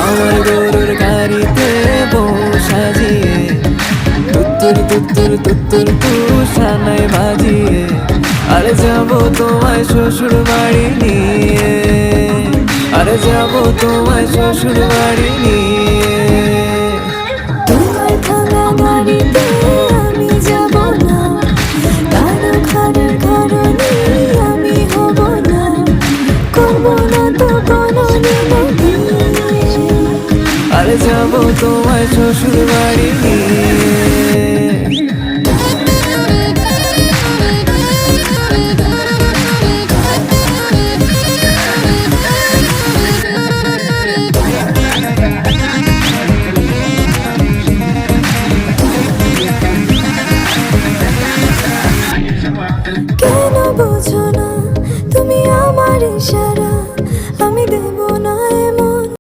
আমার গরুর গাড়িতে বউ সাজিয়ে তুত্তুর তুত্তুর তুত্তুর তুষানায় বাজিয়ে আরে যাবো তোমায় শ্বশুর বাড়ি নিয়ে, আরে যাবো তোমায় শ্বশুর বাড়ি নিয়ে। তোমার ভাঙা গাড়িতে আমি যাব না, কারো খারাপ কারণে আমি হব না, করব না তো কোনো নিয়ম। আরে যাবো তোমায় শ্বশুর